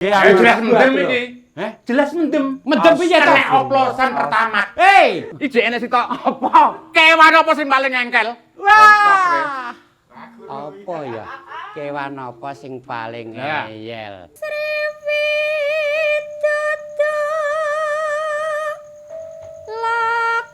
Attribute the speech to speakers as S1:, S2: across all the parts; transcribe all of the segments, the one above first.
S1: Jelas mendem iki.
S2: Jelas mendem.
S1: Mendem piye to?
S2: Nek oplosan pertama.
S1: Ijek enek sitok apa? Kewan apa sing paling engkel?
S2: Wah. Apa ya? Kewan apa sing paling ngeyel?
S3: Sriwit dodo lakanan.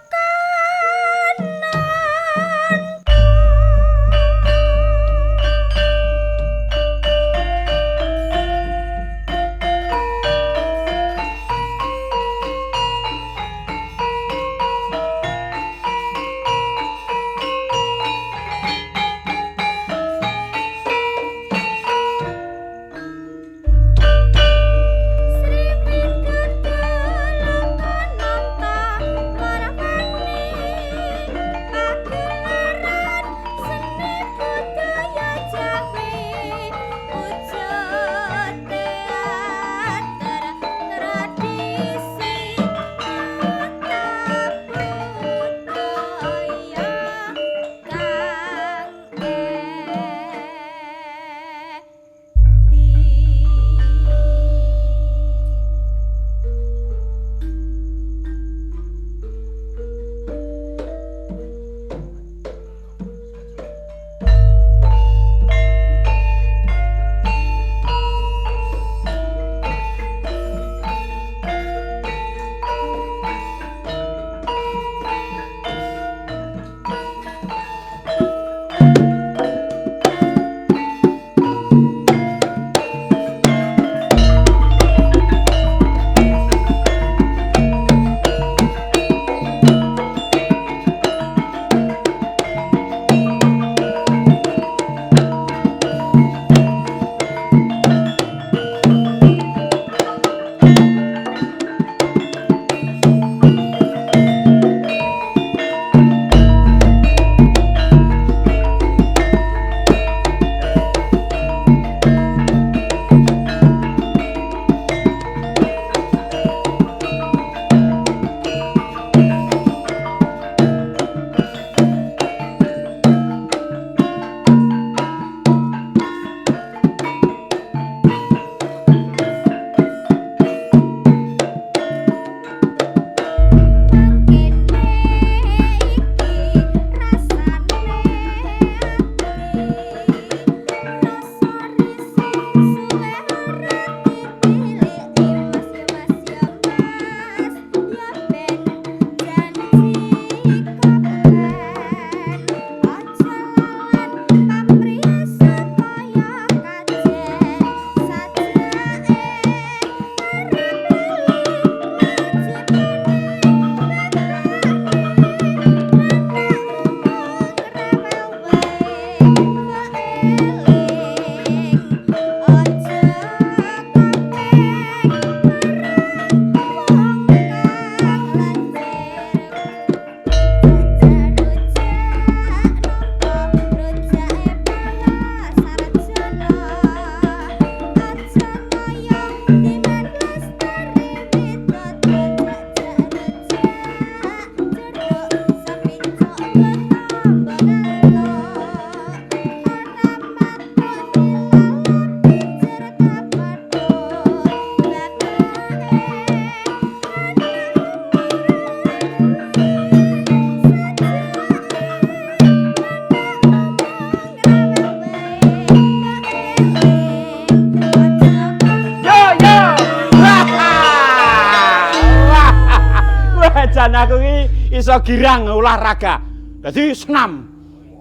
S2: Aku iki iso girang olahraga. Dadi senam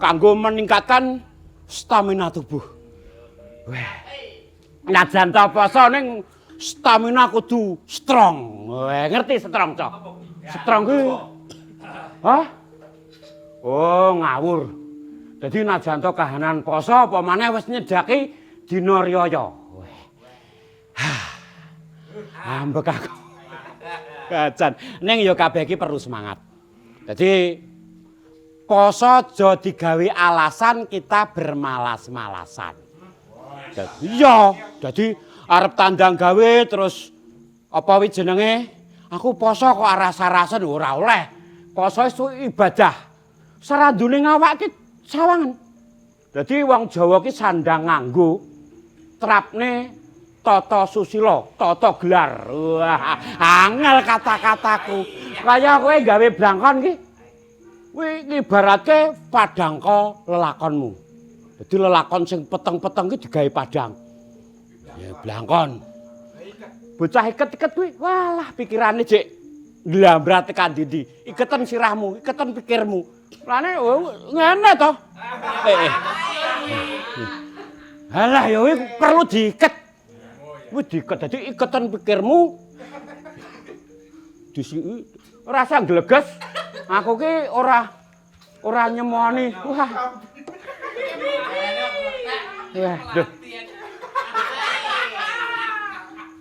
S2: kanggo meningkatkan stamina tubuh. Wah. Najan ta poso ning stamina kudu strong. Wah, ngerti strong, Cok? Strong kuwi. Hah? Oh, ngawur. Dadi najan ta kahanan poso apa maneh wis nyedaki dina riyaya. Ambek aku. Kacan, ning ya kabeh iki perlu semangat. Jadi poso aja digawe alasan kita bermalas-malasan. Jadi arep tandang gawe terus apa wi jenenge? Aku poso kok rasa-rasen ora oleh. Poso iku ibadah. Sarandune ngawak ki sawangan. Dadi wong Jawa ki sandang nganggo trapne tata susila, tata gelar. Wah, angel kata-kataku. Kaya kowe gawe blangkon ki. Kuwi ibaratke padangka lelakonmu. Dadi lelakon sing peteng-peteng ki digawe padang. Ya blangkon. Bocah iket-iket kuwi, walah pikirane jek glambrat tekan ndi. Iketen sirahmu, iketen pikirmu. Lane ngene to. Halah ya kuwi perlu diiket. Kuwi diiket dadi iketen pikirmu. Disiki rasa gleges. Aku ki ora nyemoni. Wah. Wah, duh.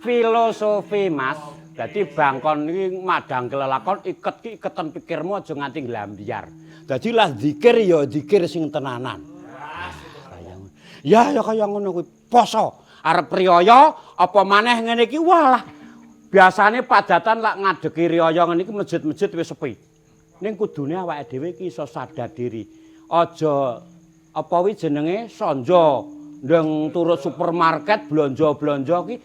S2: Filosofi Mas, dadi bangkon iki madang kelelakon iket ki iketan pikirmu aja nganti nglambiar. Dadi lah zikir ya zikir sing tenanan. Ya kaya ngono kuwi poso arep riyaya apa maneh ngene iki walah. Biasane padatan lak ngadegi riyaya ngene iki masjid-masjid wis sepi. Ning kudune awake dhewe iki iso sadar diri. Aja apa wi jenenge sonjo ndang turut supermarket blanja-blanja ki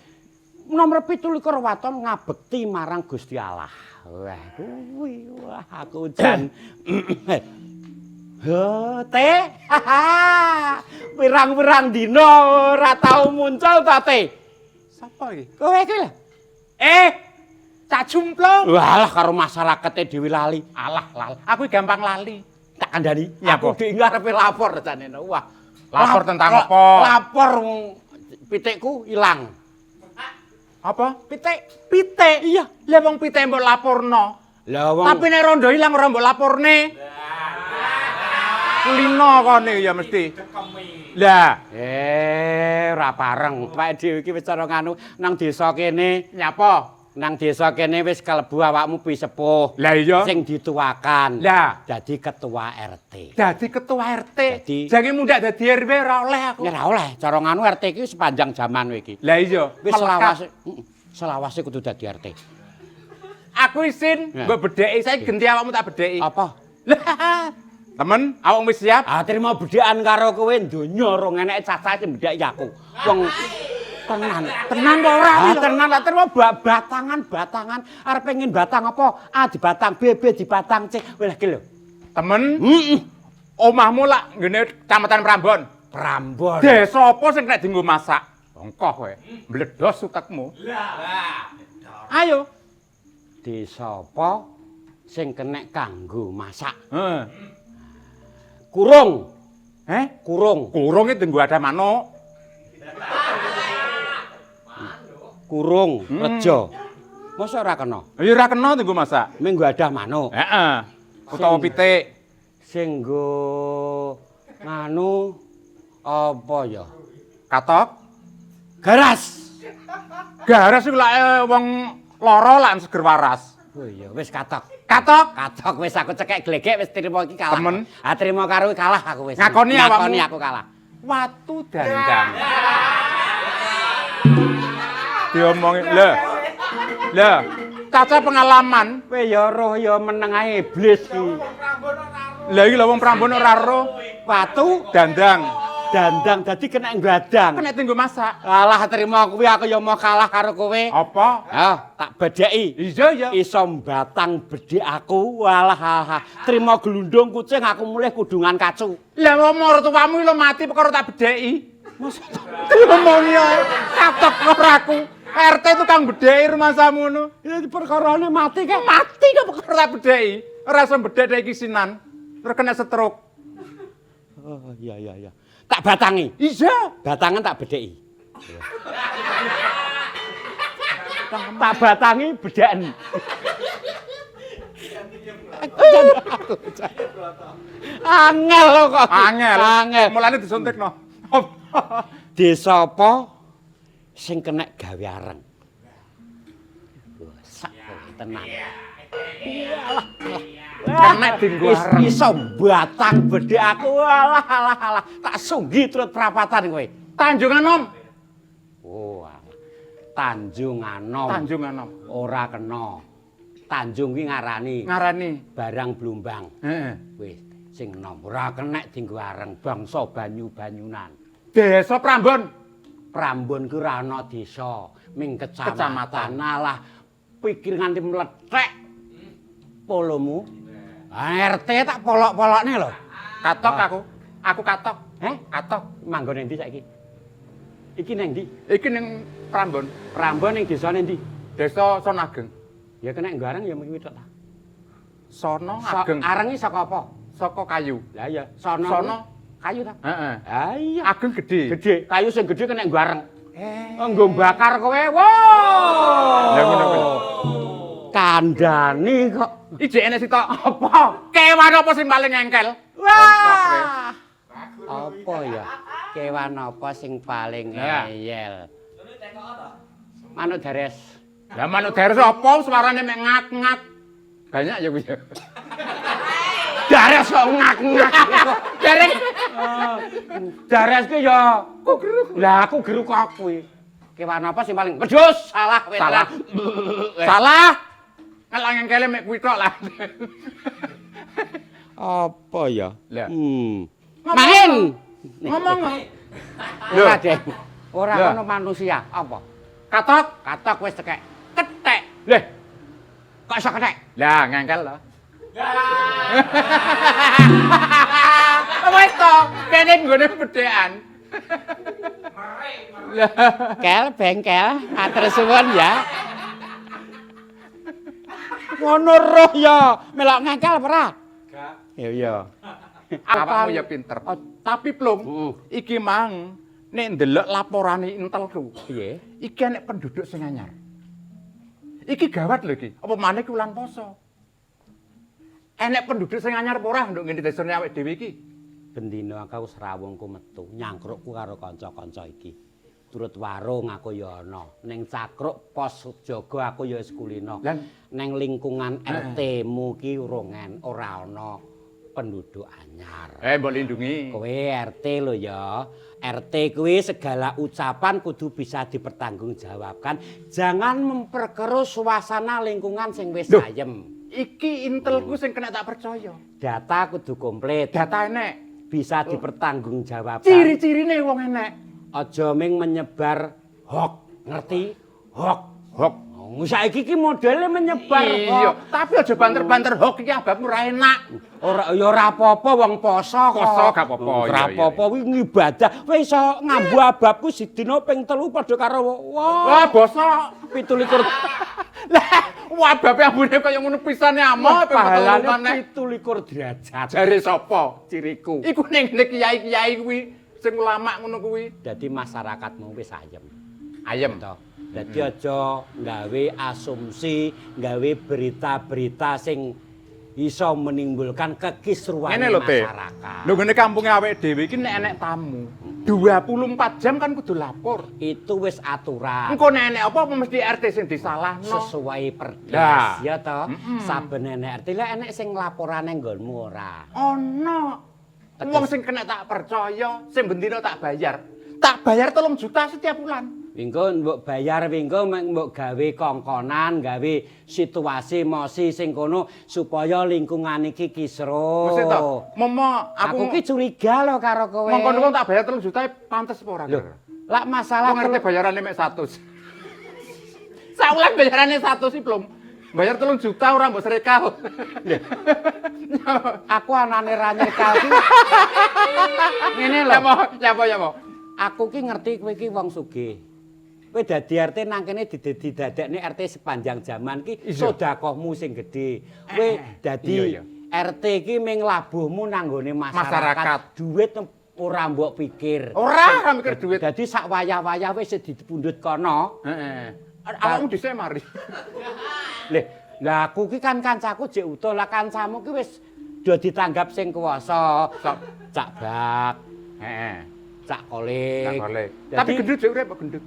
S2: nomor 17 waton ngabekti marang Gusti Allah. Wah, kuwi wah aku jan. Teh. Pirang-pirang dina ora tau muncul ta, Teh.
S1: Sapa iki?
S2: Kowe iki lho.
S1: Cak Jumplong.
S2: Walah karo masyarakate dhewe lali.
S1: Alah, aku gampang lali.
S2: Tak kandhani.
S1: Ya,
S2: aku
S1: apa?
S2: iki ngarepe lapor jane. Wah,
S1: Lapor tentang apa?
S2: Lapor pitikku ilang.
S1: Apa?
S2: Pitik.
S1: Pitik.
S2: Iya.
S1: Lah wong pitik mbok laporno.
S2: Lah wong
S1: Tapi nek rondo ilang ora mbok laporne. Kulino kene ya mesti. Lah,
S2: ora pareng. Awake dhewe iki wis cara nganu nang desa kene.
S1: nyapa?
S2: Nang desa kene wis kalebu awakmu pisepuh.
S1: Lah iya.
S2: Sing dituakan.
S1: Lah,
S2: Dadi ketua RT.
S1: dadi ketua RT.
S2: Dadi-
S1: Jange mundak dadi RW ora oleh aku.
S2: Ya ora oleh, cara nganu RT iki sepanjang jaman iki.
S1: Lah iya,
S2: Wis selawase, selawase kudu dadi RT.
S1: Aku isin
S2: Ya.
S1: mbok bedheki saiki genti awakmu tak bedheki.
S2: Apa?
S1: Lah, temen, awakmu wis siap?
S2: Ah terima bedhekan karo kowe donya rong eneke cacah sing bedheki aku. Wong tenan.
S1: Tenan kok ora
S2: Ah,
S1: iki lho.
S2: tenan lah terima batangan. Arep pengin batang apa? A di batang B, B di batang C. Wis iki lho.
S1: Temen,
S2: Heeh.
S1: omahmu lak ngene Kecamatan Prambon.
S2: Prambon.
S1: Desa apa sing nek dienggo masak? Bongkoh kowe. Mbledos utekmu. Ayo.
S2: Desa apa sing kenek kanggo masak?
S1: Heeh.
S2: Kurung.
S1: Kurung iki dienggo ada manuk.
S2: Kurung, rejo. Masa ora kena?
S1: Ya ora kena dienggo masak.
S2: Minggu ada manuk.
S1: Heeh. Utawa
S2: Sing-
S1: pitik.
S2: Sing nggo nganu apa ya?
S1: Katok.
S2: Garas.
S1: Garas iku lak wong lara lak seger waras.
S2: Oh iya, wis katok.
S1: Katok.
S2: Katok wis aku cekek glegek wis trimo iki kalah.
S1: Temen.
S2: Ah trimo karo kalah aku wis.
S1: Ngakoni awakmu?
S2: Ngakoni aku kalah.
S1: Watu dandang. Diomongi, lah, caca pengalaman.
S2: Kowe ya roh ya meneng ae iblis iki.
S1: Lah iki lho wong Prambon ora roh.
S2: Watu
S1: Dandang.
S2: dandang dadi kena gadang.
S1: Kena tinggo masak.
S2: Alah trimo kuwi aku ya mau kalah karo kowe.
S1: Apa?
S2: Ah, tak bedheki.
S1: Iya ya.
S2: Iso batang bedhek aku. Walah, trimo glundung kucing aku mulih kudungan kacu.
S1: Lah wong martuamu lho mati perkara tak bedheki. Diomongi ae. Katok ora aku. RT itu kang bedheki rumasamu ngono.
S2: Ya perkarane mati kek.
S1: Mati kok perkara tak bedheki. Ora iso bedhek iki sinan. Terus kena stroke.
S2: Oh iya. Tak batangi.
S1: Iya.
S2: Batangan tak bedheki. Tak batangi bedheken. Angel lho kok.
S1: Angel. Mulane disuntikno.
S2: Desa apa sing kena gawe areng? Sak tenan.
S1: Kena dienggo areng.
S2: Iso batang bedhek aku. Alah. Tak sunggi turut prapatan kowe.
S1: Tanjung Anom.
S2: Oh, Tanjung Anom.
S1: Tanjung Anom.
S2: Ora kena. Tanjung ki ngarani
S1: Ngarani.
S2: barang blumbang.
S1: Heeh.
S2: Wis sing enom ora kena dienggo areng bangsa banyu-banyunan.
S1: Desa Prambon.
S2: Prambon ku ora ana desa, ming kecamatan. Alah, pikir nganti mlethek polomu. RT tak polok-polokne lho.
S1: Katok aku katok.
S2: Katok. Manggon endi saiki? Iki nang ndi?
S1: Iki ning Prambon.
S2: Prambon ning desane ndi?
S1: Desa Sonageng.
S2: Ya kena nggareng ya mung tok ta.
S1: Sono Ageng.
S2: Arengi saka apa?
S1: Saka kayu.
S2: Lah iya, sono kayu ta?
S1: Heeh.
S2: Ah iya.
S1: Ageng gede.
S2: Gede, kayu sing gede kena nggareng. Nggo bakar kowe. Wow.
S1: Ya ngono kuwi.
S2: Kandhani kok.
S1: Ijek enek sitok apa? Kewan apa sing paling engkel?
S2: Wah. Apa ya? Kewan apa sing paling ngeyel? Manuk dares.
S1: Lah manuk dares apa suarane mek ngak-ngak. Banyak ya kuwi.
S2: Dares kok ngak-ngak.
S1: Dereng.
S2: Dares ki ya kok geruk. Lah aku geruk kok kuwi. Kewan apa sing paling wedhus? Salah wis.
S1: Salah. Salah. Ngelang engkele mek kuwi tok lah.
S2: Apa ya?
S1: Lah.
S2: Main.
S1: Ngomong.
S2: Ora, Dek. Ora ono manusia. Apa?
S1: Katok
S2: wis tekek.
S1: ketek.
S2: Leh. Kok iso ketek?
S1: Lah ngengkel to. Wis to, kene nggone bedhekan.
S2: Kel bengkel, matur suwun ya. Ngono roh ya, melok ngengkel apa ora? Gak. Iya.
S1: Awakmu ya pinter. Tapi plung, iki mang nek ndelok laporane Intelku.
S2: Piye?
S1: Iki enek penduduk sing anyar. Iki gawat lho iki. Apa maneh ki wulan poso. Enek penduduk sing anyar apa ora nduk ngene desane awake dhewe iki?
S2: Bendina aku srawungku metu, nyangkrukku karo kanca-kanca iki. Turut warung aku ya ana. Ning cakruk pos jaga aku ya wis kulino. Ning lingkungan RT-mu ki ora ana penduduk anyar.
S1: Mbok lindungi.
S2: Kowe RT lho ya. RT kuwi segala ucapan kudu bisa dipertanggungjawabkan. Jangan memperkeruh suasana lingkungan sing wis ayem.
S1: Iki Intelku sing kena tak percaya.
S2: Data kudu komplit.
S1: Data enek.
S2: Bisa dipertanggungjawabkan.
S1: Ciri-cirine wong enek.
S2: Aja ming menyebar hoax. Ngerti? Hoax. Saiki ki modele menyebar.
S1: Iya, tapi aja banter-banter hoax iki ababmu ora enak.
S2: Ora apa-apa wong poso kok.
S1: Poso gak apa-apa.
S2: Ora apa-apa kuwi ngibadah. Kowe iso ngambu ababku sedina ping 3 padha karo
S1: wah basa
S2: 17.
S1: Lah, ababe ambune kaya ngono pisane amah
S2: pahalane 17 derajat.
S1: Jare sapa?
S2: Ciriku.
S1: Iku ning kiai-kiai kuwi sing ulama ngono kuwi.
S2: Dadi masyarakatmu wis ayem.
S1: Ayem
S2: to. Dadi aja nggawe asumsi, nggawe berita-berita sing iso menimbulkan kekisruhan masyarakat.
S1: Lho ngene kampunge awake dhewe iki nek enek tamu, 24 jam kan kudu lapor.
S2: Itu wis aturan.
S1: Engko nek enek apa mesti RT sing disalahno.
S2: Sesuai perdes ya to. Saben enek RT lek enek sing laporane nggonmu ora.
S1: Ono. Wong sing kena tak percaya, sing bendina tak bayar. Tak bayar 3 juta setiap bulan.
S2: Wingko mbok bayar wingko mbok gawe kongkonan, gawe situasi emosi sing kono supaya lingkungan iki kisruh.
S1: Mesti to. Momo
S2: aku ki curiga lho karo kowe.
S1: Mongkon wong tak bayar 3 juta pantes apa ora?
S2: Lah masalah
S1: ngerti bayarane mek 100. Saulan bayarane 100 sih belum. Bayar 3 juta ora mbok srekal.
S2: Aku anane ra nyrekal ki. Ngene lho.
S1: Ya apa?
S2: Aku ki ngerti kowe ki wong sugih. Kowe dadi RT nang kene didadekne RT sepanjang zaman ki sedekahmu sing gedhe. Kowe dadi RT ki ming labuhmu nang gone masyarakat. Duit ora mbok pikir.
S1: Ora mikir duit.
S2: Dadi sak wayah-wayah wis dipundhut kono.
S1: Heeh. Awakmu dhisik mari.
S2: Lah aku ki kan kancaku jek utuh. Lah kancamu ki wis do ditanggap sing kuwasa. Cak Bak.
S1: Heeh.
S2: Cak Kolik.
S1: Tapi gendut jek urip gendut.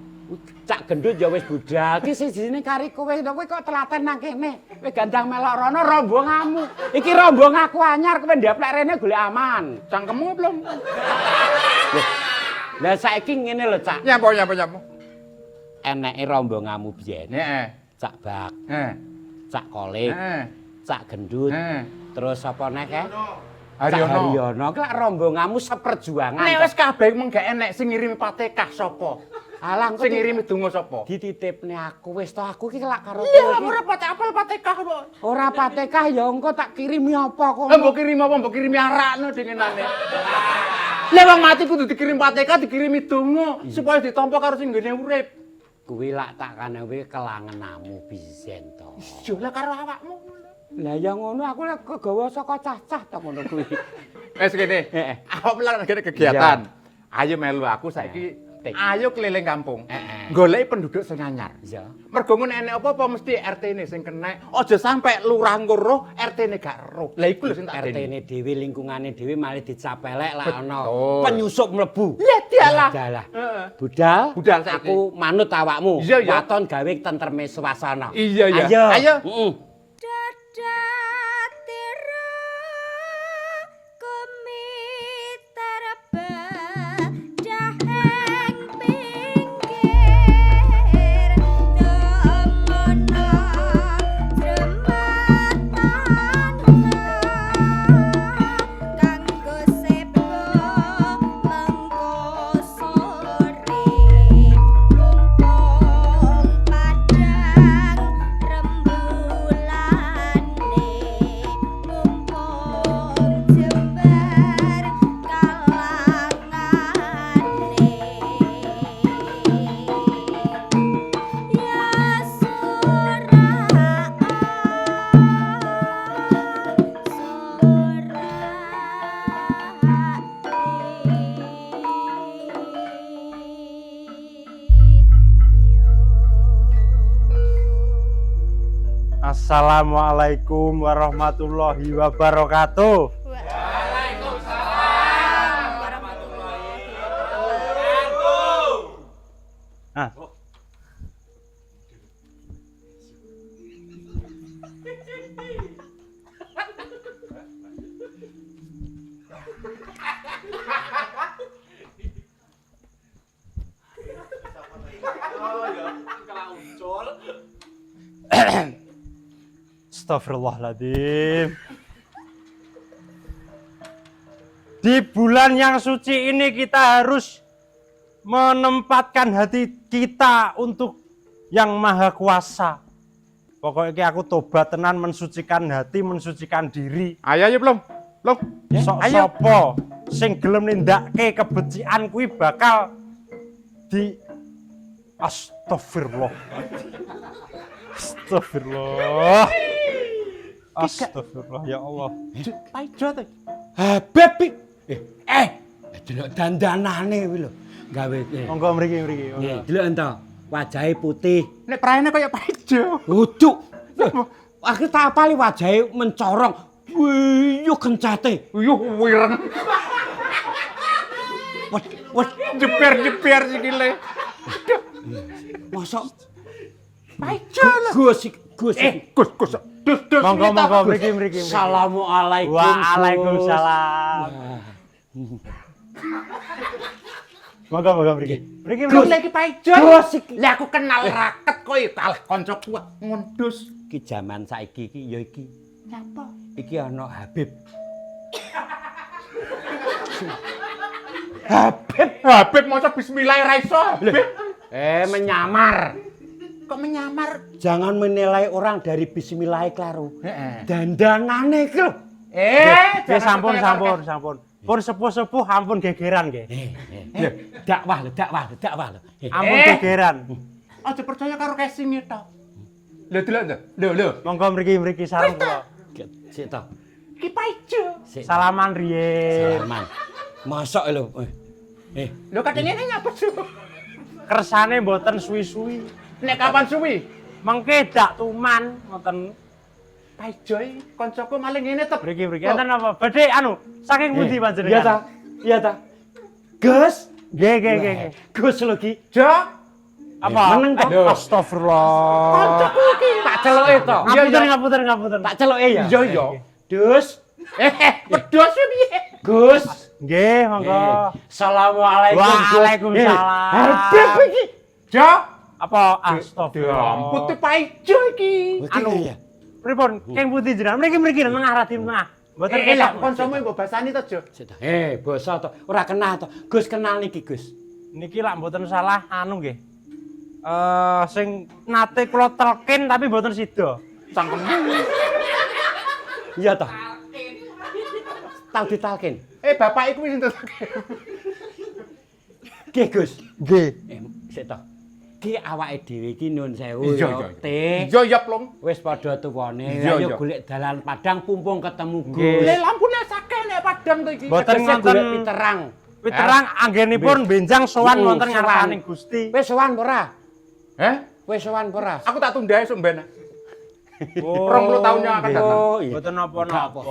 S2: Cak gendut ya wis budal. Ki sijine kari kowe kok telaten nang kene. Kowe gandang melok rono rombonganmu. Iki rombong aku anyar kowe ndaplek rene golek aman.
S1: Cangkemmu belum?
S2: Lah saiki ngene lho, Cak.
S1: Nyapa.
S2: Eneke rombonganmu biyen.
S1: Heeh.
S2: Cak Bak.
S1: Heeh.
S2: Cak Kolik.
S1: Heeh.
S2: Cak gendut. Terus apa nek e?
S1: Haryono.
S2: Ki rombonganmu seperjuangan.
S1: Nek wis kabeh mung gak enek sing ngirimi Patekah sapa?
S2: Alang
S1: Sing ngirimi donga sapa?
S2: dititipne aku wis to aku iki lak karo
S1: Iya,
S2: kowe iki.
S1: ora patek apel Patekah kok.
S2: Ora Patekah ya engko tak kirimi apa kok.
S1: Mbok kirim apa? Mbok kirimi arakno dingenane. Lah wong mati kudu dikirim Patekah, dikirimi donga supaya ditampa karo sing nggone urip.
S2: Kuwi lak tak kane kowe kelangenamu Bizen to.
S1: Yo lah karo awakmu.
S2: Lah ya ngono aku lek kegawa saka cah-cah to ngono kuwi.
S1: Wes kene.
S2: Heeh.
S1: Awak lagi kegiatan. Ayo melu aku saiki. Ayo keliling kampung. Goleki penduduk sing anyar.
S2: Iya.
S1: Mergo ngono enek apa-apa mesti RT-ne sing kenek. Aja sampe lurah roh, RT-ne gak roh. Lah iku lho sing tak
S2: RT-ne dhewe lingkungane dhewe malah dicapelek lah ana
S1: Betul.
S2: penyusup mlebu.
S1: Ya dialah.
S2: Dalah.
S1: Heeh.
S2: Budal,
S1: Budal saiki.
S2: aku manut awakmu.
S1: Iya, iya.
S2: Waton gawe tentreme swasana.
S1: Iya ya.
S2: Ayo.
S1: Ayo.
S2: Heeh.
S3: Dadatira kumiter bedaheng pinggir temono jembatan kanggo sepo mengko sore mumpung padang rembulane mumpung jembar kalangane ya
S4: Assalamualaikum warahmatullahi wabarakatuh.
S3: Waalaikumsalam warahmatullahi wabarakatuh.
S4: Nah, Astagfirullahaladzim. Di bulan yang suci ini kita harus menempatkan hati kita untuk yang maha kuasa. Pokoknya aku tobat tenan mensucikan hati, mensucikan diri.
S1: Ayo belum. Belum.
S4: Sok
S1: Ayo.
S4: sopo sing gelem nindakke kebecikan kuwi bakal di astagfirullah. Astagfirullah. Astagfirullah ya Allah.
S1: Paijo to.
S2: Habib. Delok dandanane kuwi lho. Gawe.
S4: Monggo mriki.
S2: Delok ento. Wajahe putih.
S1: Nek praene kaya paijo.
S2: Uduk. Aku tak apali wajahe mencorong. Wih, yo kencate.
S1: Uyuh wireng.
S2: Wes
S1: Jeber-jeber sikile.
S2: mosok
S1: Paijo lho.
S2: Gus.
S1: Gus. Dus.
S4: Monggo mriki.
S2: Assalamualaikum.
S4: Waalaikumsalam. Monggo mriki.
S1: Gus lagi paijo.
S2: Gus iki.
S1: Lah aku kenal raket kowe kalah kancaku ngundus.
S2: Iki jaman saiki iki ya iki.
S1: Nyapa?
S2: Iki ana Habib.
S1: Habib maca bismillah ra iso Habib.
S2: Menyamar.
S1: Kok menyamar?
S2: Jangan menilai orang dari bismillah klaro.
S1: Heeh.
S2: Dandanane iki lho.
S4: Ya sampun. Pun sepuh-sepuh ampun gegeran nggih.
S2: Dakwah lho.
S4: Ampun gegeran.
S1: Aja percaya karo casing itu. Lho delok to. Lho.
S4: Monggo mriki sareng kula.
S2: Sik to.
S1: Iki paijo.
S2: Sik.
S4: Salaman riyen.
S2: Salaman. Mosok lho.
S1: Lho kadang ngene nyapa su.
S4: Kersane mboten suwi-suwi.
S1: Nek kapan suwi?
S4: Mengke dak tuman ngoten.
S1: Paijo iki kancaku maling ngene to.
S4: Mriki. Enten apa? Badhe anu, saking pundi panjenengan?
S2: Iya ta. Gus.
S4: Nggih.
S2: Gus lho ki.
S1: Jo.
S4: Apa?
S2: Meneng to.
S4: Astagfirullah.
S1: Kancaku iki.
S2: Tak celuke to.
S4: Ngapunten.
S2: Tak celuke ya.
S1: Iya.
S2: Dus.
S1: Pedhos piye?
S2: Gus.
S4: Nggih, monggo.
S2: Assalamualaikum.
S4: Waalaikumsalam.
S1: Habib iki. Jo.
S4: Apa? Astagfirullah.
S1: Putih paijo iki.
S2: Anu ya.
S4: Pripun? Keng putih jenengan mriki tengah radi tengah. Mboten
S1: Lah
S4: ketok.
S1: kancamu mbok basani to, Jo.
S2: Basa to. Ora kenal to. Gus kenal niki, Gus.
S4: Niki lak mboten salah anu nggih. Sing nate kula telkin tapi mboten sida.
S1: Cangkem.
S2: Iya toh. Tahu ditalkin.
S1: Bapak iku wis entuk.
S2: Nggih, Gus.
S4: Nggih.
S2: Sik toh. Ki awake dhewe iki nuwun sewu
S1: Iya,
S2: ya,
S1: iya.
S2: Teh.
S1: Iya, iya, Plung.
S2: Wis padha tuwane,
S1: Iya,
S2: ayo
S1: iya.
S2: golek dalan padang pumpung ketemu
S4: Nggih.
S2: Gus.
S1: Le lampune sakeh nek padang to iki.
S4: Boten
S2: Tegese
S4: ngonten
S2: golek piterang.
S4: Piterang anggenipun benjang sowan wonten
S2: sowan.
S4: ngarsaning Gusti.
S2: Wis sowan ora?
S1: Heh?
S2: Wis sowan ora?
S1: Aku tak tundae sok ben.
S4: Oh,
S1: 20 tahun yang akan
S4: nggih.
S1: datang.
S2: Oh, iya.
S4: Boten napa-napa.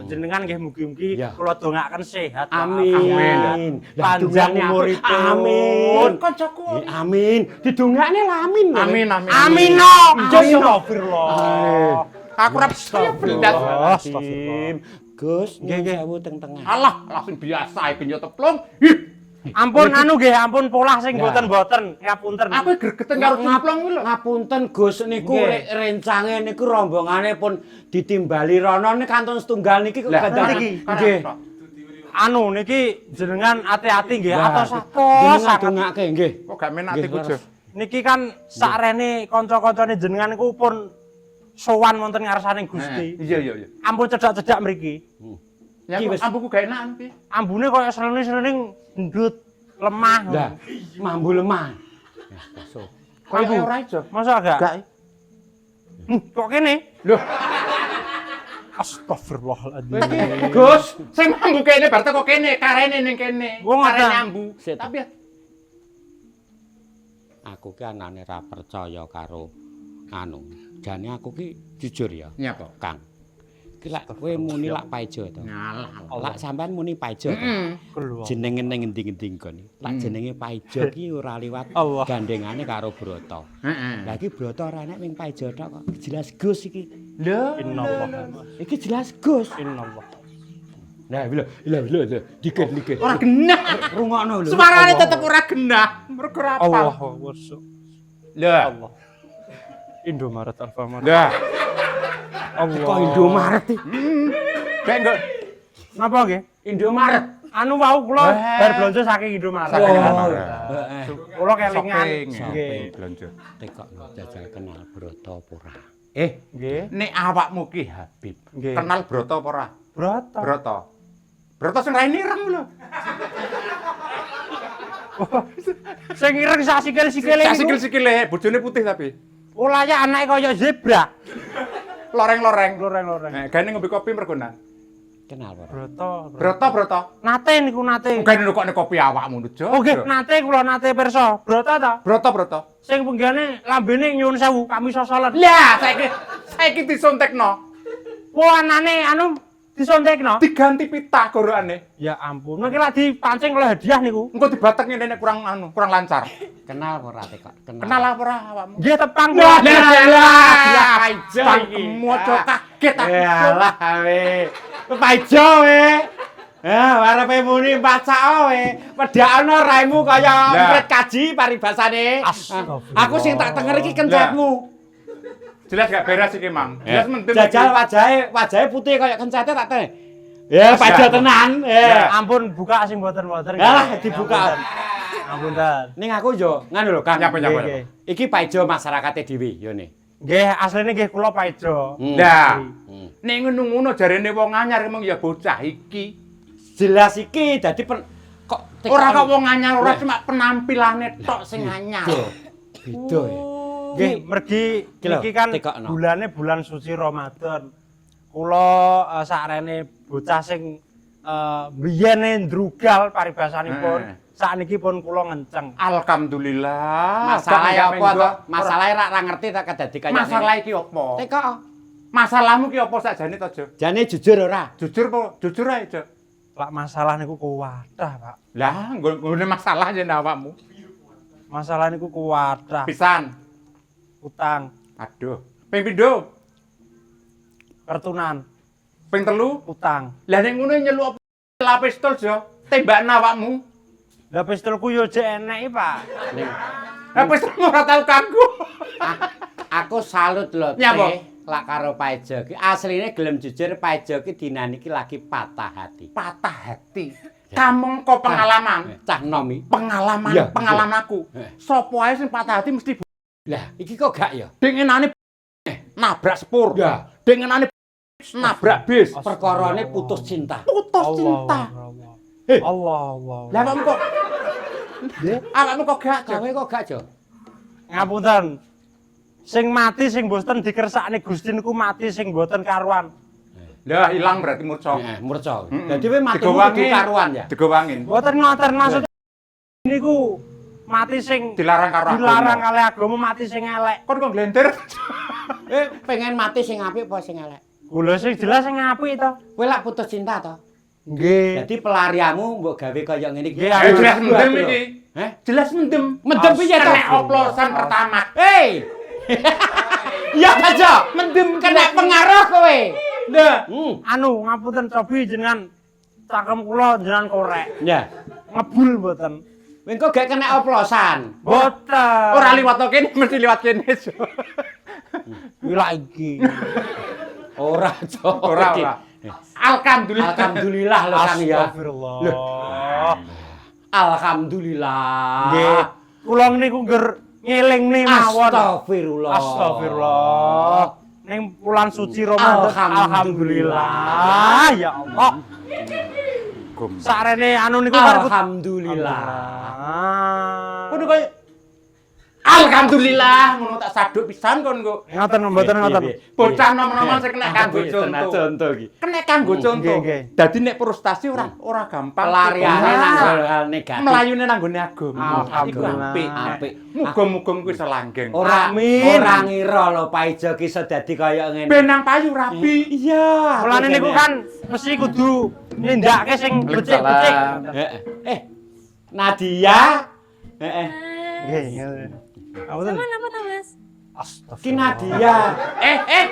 S4: Jenengan nggih mugi-mugi
S2: Ya.
S4: kula dongaaken sehat. Pak.
S2: Amin.
S1: Amin.
S2: Lah,
S4: Panjang
S2: dungane aku.
S4: umuripun.
S2: Amin.
S1: Kancaku.
S2: Amin. Didongakne lamin. lho.
S1: Amin, amin.
S4: Amino.
S2: Amin.
S4: Astagfirullah.
S1: Aku ora saya blindas.
S4: Astagfirullah.
S2: Gus,
S4: Nggih, nggih.
S2: sewu teng tengah.
S1: Alah, langsung biasa iki yo teplung. Ih,
S4: Ampun anu nggih, ampun polah sing
S2: Ya.
S4: boten-boten, ngapunten.
S1: aku gregeten karo cemplung kuwi lho.
S2: Ngapunten Gus niku
S4: Nggih.
S2: rencange niku rombongane pun ditimbali rono nih kantun setunggal niki kok
S1: Lah,
S2: gadah.
S4: niki.
S2: Nggih.
S4: Anu niki jenengan ati-ati nggih
S2: Lah,
S4: atos-atos
S2: jenengan
S4: sanget.
S2: dongake nggih.
S1: Kok gak men atiku,
S2: Nggih,
S1: Jo?
S4: Niki kan sakrene kanca-kancane jenengan niku pun sowan wonten ngarsaning Gusti.
S1: Iya, iya, iya.
S4: Ampun cedak-cedak mriki.
S1: Ya
S2: Iki
S1: kok
S2: wis-
S1: ambuku gak enakan piye?
S4: Ambune koyo selening-selening ndut, lemah.
S2: Lah, mambu lemah. Ya, basuh.
S1: Kayak ora ijo.
S4: Masa gak?
S1: Gak.
S4: Kok kene?
S1: Lho,
S4: Astagfirullahaladzim.
S1: Gus, sing ambu kene bar teko kene, karene ning kene.
S4: Wong
S1: Karene
S4: ada.
S1: ambu.
S2: Sik.
S1: Tapi ya
S2: Aku ki anane ra percaya karo anu. Jane aku ki jujur ya,
S1: nyapa?
S2: Kang. Ki lak kowe muni lak paijo to.
S1: Ngalah.
S2: Lak sampean muni paijo to.
S4: Keluar.
S2: Jenenge ning endi-endi nggon. Lak jenenge paijo ki ora liwat
S4: Allah.
S2: gandengane karo Broto.
S1: Heeh.
S2: Lah iki Broto ora enek ning paijo tok kok. Jelas Gus iki.
S1: Lho,
S4: Innallah.
S2: Iki jelas Gus.
S4: Innallah.
S2: Nah, lho, dikit.
S1: ora genah.
S2: Rungokno lho.
S1: Suarane tetep ora genah. Mergo ora apa.
S4: Allah wasu.
S1: Lho.
S4: Allah. Indomaret Alfamart.
S1: Lah,
S4: Allah.
S2: Kok Indomaret iki?
S1: kayak enggak
S4: Napa nggih?
S2: Indomaret.
S4: Anu wau kula
S1: Eh.
S4: bar blonjo saking Indomaret.
S1: Saking
S2: Oh,
S1: Indomaret.
S2: heeh.
S4: Kula kelingan.
S1: shopping.
S4: Nggih.
S1: Belanja.
S2: Tekokno jajal kenal Broto apa ora?
S4: Nggih.
S1: Nek awakmu ki Habib,
S4: Nggih.
S1: kenal Broto apa ora?
S4: Broto.
S1: Broto. Broto sing raine ireng lho.
S4: Sing ireng sak sikil-sikile
S1: Sak
S4: niku.
S1: sikil-sikile, bojone putih tapi.
S4: Olahnya anake kaya zebra.
S1: Loreng-loreng.
S4: Loreng-loreng.
S1: Gane ngombe kopi mergonan.
S2: Kenal ora?
S4: Broto.
S1: Broto.
S4: Nate niku nate.
S1: Gane nukokne kopi awakmu Jo.
S4: Oh nggih, nate kula nate pirsa. Broto ta?
S1: Broto.
S4: Sing penggane lambene nyuwun sewu, kami sosolan.
S1: Lah, saiki disontekno.
S4: Anane anu disontekno.
S1: Diganti pita gorokane.
S4: Ya ampun, niki lak dipancing oleh hadiah niku.
S1: Engko dibatek ngene nek kurang lancar.
S2: Kenal ora tekok?
S1: Kenal apa ora awakmu?
S4: Nggih tepang
S1: Lah,
S4: kula.
S2: Paijo iki.
S1: Moco kaget aku.
S2: Yalah we. Paijo we. Arepe muni pacak we. Pedakno raimu kaya
S1: Lah.
S2: murid kaji paribasane.
S4: Astagfirullah.
S2: Aku sing tak denger iki kencetmu.
S1: Jelas gak beres iki, Mang. Jelas mendem.
S2: Jajal wajahe putih kaya kencete tak teh. Ya paijo tenan.
S1: Ya.
S4: Ampun buka sing mboten-mboten.
S2: Yalah dibuka.
S4: Ampun ta.
S2: Ning aku yo nganu lho Kang.
S1: Nyapa.
S4: Nggih.
S2: Iki paijo masyarakate dhewe yo ne.
S4: Nggih, asline nggih kula paijo.
S1: Lah, nek ngono-ngono jarene wong anyar emang ya bocah iki.
S2: Jelas iki dadi kok
S1: Ora kok wong anyar, ora cuma penampilane tok sing anyar.
S2: beda ya.
S4: Nggih, mergi
S2: Iki lho,
S4: iki kan
S2: tekokno.
S4: bulane bulan suci Ramadan. Kula sakrene bocah sing biyene ndrugal paribasanipun. Sakniki pun kula ngenceng.
S1: Alhamdulillah.
S2: Masalah
S1: Gak
S2: apa
S1: menggo.
S2: to? Masalah ra ngerti tak kedadi kaya
S1: Masalah iki apa?
S2: Teko.
S1: Masalahmu ki apa sakjane to, Jo?
S2: Jane jujur ora?
S1: Jujur apa? Jujur ae, Jo.
S4: Lak masalah niku kuwadah, Pak.
S1: Lah, nggone masalah yen awakmu.
S4: Masalah niku kuwadah.
S1: Pisan.
S4: Utang,
S1: Aduh. Ping pindho,
S4: kertunan,
S1: ping telu.
S4: utang.
S1: Lah nek ngono nyeluk apa pistol, Jo? Tembakna awakmu.
S4: Lah pistolku yo jek enek, Pak.
S1: Lah pistol ora tau kanggo.
S2: Aku salut lho
S1: Nyapa?
S2: Teh lak karo Paijo ki. Asline gelem jujur Paijo ki dina niki lagi patah hati.
S1: Patah hati. Kamangka pengalaman.
S2: Cah nomi.
S1: Pengalaman
S2: Iya,
S1: pengalamanku.
S2: iya.
S1: Sapa ae sing patah hati mesti
S2: Lah, iki kok gak ya?
S1: dengenane nabrak sepur.
S2: Ya.
S1: Dengenane nabrak bis.
S2: Perkarane putus cinta.
S1: Putus cinta.
S4: Allah.
S1: Lah awakmu kok awakmu kok gak
S2: Gawe kok gak, Jo?
S4: Ngapunten. Sing mati sing mboten dikersakne Gusti niku mati sing mboten karuan.
S1: Lah ilang berarti murca.
S2: Murca.
S1: Mm-mm.
S2: Dadi kowe mati
S1: Digowangi.
S2: kudu karuan ya.
S1: Digowangin.
S4: Mboten ngoten maksud niku mati sing
S1: Dilarang karo agama.
S4: dilarang kali agama mati sing elek.
S1: Kon kok glender.
S2: Pengen mati sing apik apa sing elek?
S4: Kula sing jelas sing apik to.
S2: Kowe lak putus cinta to?
S4: Nggih.
S2: Dadi pelarianmu mbok gawe kaya ngene iki.
S4: Nggih,
S1: Jelas mendem iki.
S2: Heh?
S1: Jelas mendem.
S2: Mendem piye to?
S1: Kena oplosan pertama.
S2: Hei. Ya aja,
S1: Mendem
S2: kena pengaruh kowe.
S1: Nah,
S4: Anu ngapunten cobi jenengan cangkem kula jenengan korek.
S2: Ya.
S4: Ngebul mboten.
S2: Kowe kok gak kena oplosan.
S4: Mboten.
S1: ora liwat kene mesti liwat kene.
S4: Wila iki.
S2: Ora, Jo.
S1: Ora. Alhamdulillah.
S2: Alhamdulillah lho Kang ya.
S4: Astagfirullah.
S2: Alhamdulillah.
S4: Nggih. Kula niku ngger ngelingne mawon.
S2: Astagfirullah.
S4: Astagfirullah. Ning bulan suci Ramadan alhamdulillah. Ya Allah. Sarene anu niku kan
S2: Alhamdulillah.
S1: Kudu koyo alhamdulillah ngono tak saduk pisan kon kok.
S4: Ngoten mboten ngoten.
S1: Bocah nom-noman sing kena kanggo contoh.
S2: Contoh iki.
S1: Kena kanggo contoh.
S4: Nggih.
S1: Dadi nek frustasi ora gampang.
S2: Pelariane nang hal negatif.
S1: Melayune nanggone agama. Iku
S4: Alhamdulillah.
S1: apik.
S2: Apik.
S1: Muga-muga kuwi iso langgeng.
S2: Ora
S4: Amin.
S2: ora ngira lho Paijo ki iso dadi kaya ngene.
S1: benang payu rapi.
S2: Iya.
S4: Mulane niku kan mesti kudu nindakake sing becik-becik.
S2: Nadia. Heeh.
S4: Nggih. Ngapunten.
S3: Sama apa tuh mas?
S4: Astagfirullah.
S2: Ki Nadia.
S3: Ayo.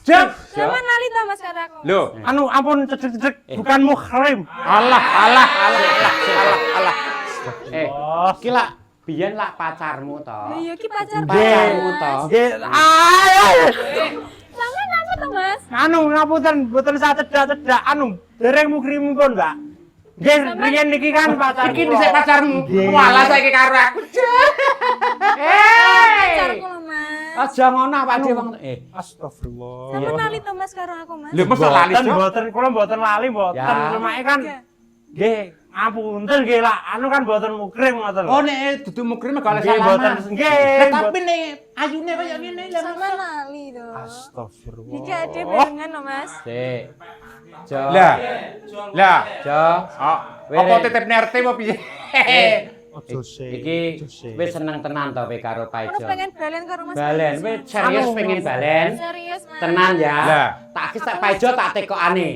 S1: Jep.
S3: Sama nali tuh mas karo aku.
S1: Loh,
S4: Anu ampun cedek-cedek bukan muhrim.
S1: Allah.
S2: Ki lak biyen lak pacarmu to.
S3: Iya ki pacar
S2: Pacarmu to.
S4: Nggih. Ayo.
S3: Sama apa tuh mas?
S4: Anu ngapunten mboten sacedak-cedak anu dereng mukrim pun, Mbak. Nggih, riyen niki kan pacar.
S1: Iki dhisik pacarmu.
S4: Nggih.
S1: Walah saiki karo aku.
S3: Pacarku loh mas.
S2: Aja ngono awake dhewe wong.
S4: Astagfirullah.
S3: Sama nali tuh mas karo aku mas.
S1: Lho mosok lali
S4: Mboten,
S1: Cok?
S4: mboten kula mboten lali mboten.
S1: Ya.
S4: Cumake kan nggih, ngapunten nggih lah, anu kan mboten mukrim ngoten.
S1: Oh nek dudu mukrim gak oleh
S4: Nggih,
S1: salaman.
S4: mboten. Nggih,
S1: Lah, tapi nek ayune kaya ngene lho.
S3: Sama nali tuh.
S4: Astagfirullah.
S3: Iki ada barengan loh mas.
S2: Sik. Jo.
S1: Lah.
S2: Jo.
S1: Oh, apa titipne RT apa piye?
S4: Ojo sih.
S2: Iki wis seneng tenan to kowe karo
S3: Aku
S2: Paijo.
S3: pengen balen karo mas.
S2: Balen, kowe serius pengen balen?
S3: Serius mas.
S2: Tenan ya.
S1: Lah.
S2: Tak kis tak Paijo tak tekokane.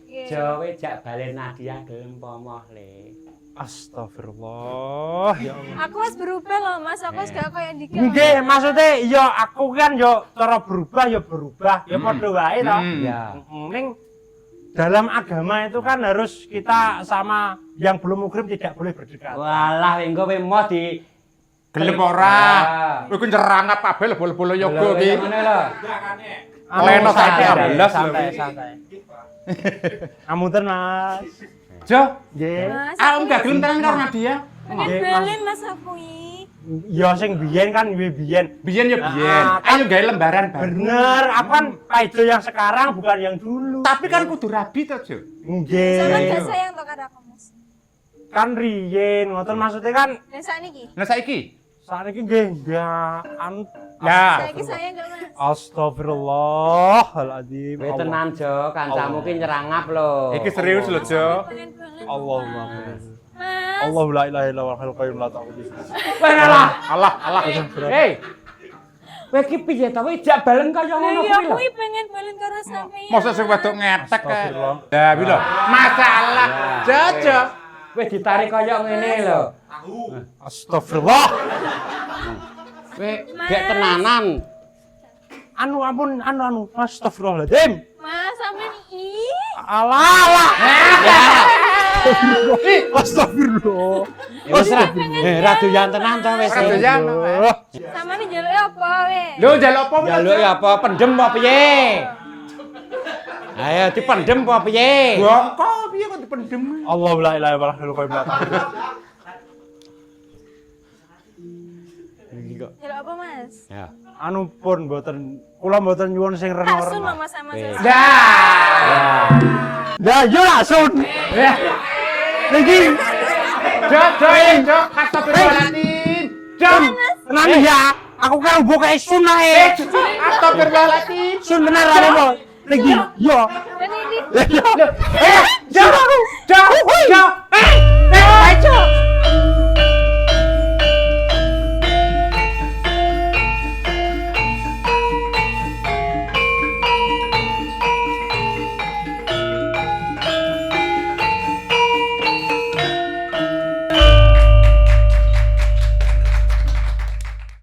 S3: Oke.
S2: Jo kowe jak balen Nadia gelem pomoh le.
S4: Astagfirullah. Ya Allah.
S3: Aku harus berubah loh mas. Aku harus gak kayak dikit.
S4: Nggih, maksudnya ya aku kan yo cara berubah ya berubah. Ya padha wae to.
S2: Ya.
S4: Ning dalam agama itu kan harus kita sama yang belum mukrim tidak boleh berdekat.
S2: Walah engko kowe mau di
S1: Gelem ora. Kowe ku nyerangap kabeh bolo-bolo yoga iki.
S2: Ngene lho.
S1: Leno saiki
S2: santai,
S1: 16 lho.
S4: santai. Amunten Mas.
S1: Jo,
S4: Nggih.
S3: Mas,
S1: aku gak gelem tenan karo Nadia.
S3: pengen
S4: Nggih,
S3: balen mas aku ini.
S4: Ya sing biyen kan biyen.
S1: Biyen ya biyen.
S4: Ah,
S1: Ayo gawe lembaran baru.
S4: Bener, aku kan Paijo yang sekarang bukan yang dulu.
S1: Tapi kan kudu rabi to, Jo.
S3: Sama
S4: Nggih.
S3: gak sayang tuh karo aku mas.
S4: Kan riyen, ngoten maksudnya kan
S3: Dan saat ini.
S1: Nah saiki.
S4: saiki nggih enggak
S1: Nah,
S3: Saiki sayang gak mas?
S4: Astagfirullahaladzim.
S2: Kowe tenan Jo, kancamu ki nyerangap lho.
S1: iki serius lho, Jo.
S3: Pengen balen.
S4: Allahumma
S3: Mas.
S4: Allah la ilaha illallah wal qayyum la ta'khudhuhu.
S2: Kowe lah.
S1: Allah.
S2: Hei. Kowe ki piye to? Kowe jak balen kaya ngono
S3: Iya
S2: kuwi lho.
S3: aku pengen balen karo sampeyan.
S1: Mosok sing wedok ngetek kae.
S4: Astagfirullah.
S1: Lah, pi lho. Masalah. Jo.
S2: Kowe ditarik kaya ngene lho.
S4: Astagfirullah.
S2: Kowe gek tenanan.
S4: Anu ampun, anu. Astagfirullahaladzim.
S3: Mas sampeyan ih.
S4: Alah. Astagfirullah.
S2: Ya wis ra. Ra doyan tenan to wis.
S1: Ra doyan.
S3: Sama nih jaluke apa we?
S1: Lho, njaluk apa?
S2: Jaluk ya apa pendem apa piye? Ayo dipendem apa piye?
S1: Bongkot. piye kok dipendem?
S4: Allah la ilaha illallah.
S2: Iki kok.
S3: Jaluk apa Mas?
S2: Ya.
S4: Anu pun mboten kula mboten nyuwun sing
S3: Tak sun
S4: reno-reno.
S3: loh Mas sama saya.
S4: Lah yo langsung.
S1: Ya.
S4: Niki
S1: Jok, astagfirullahaladzim. Jok.
S4: tenang ya. Aku kan buka sun ae.
S1: Astagfirullahaladzim.
S4: Sun bener ada, Bos. Niki yo.
S3: Dan ini
S4: Yo.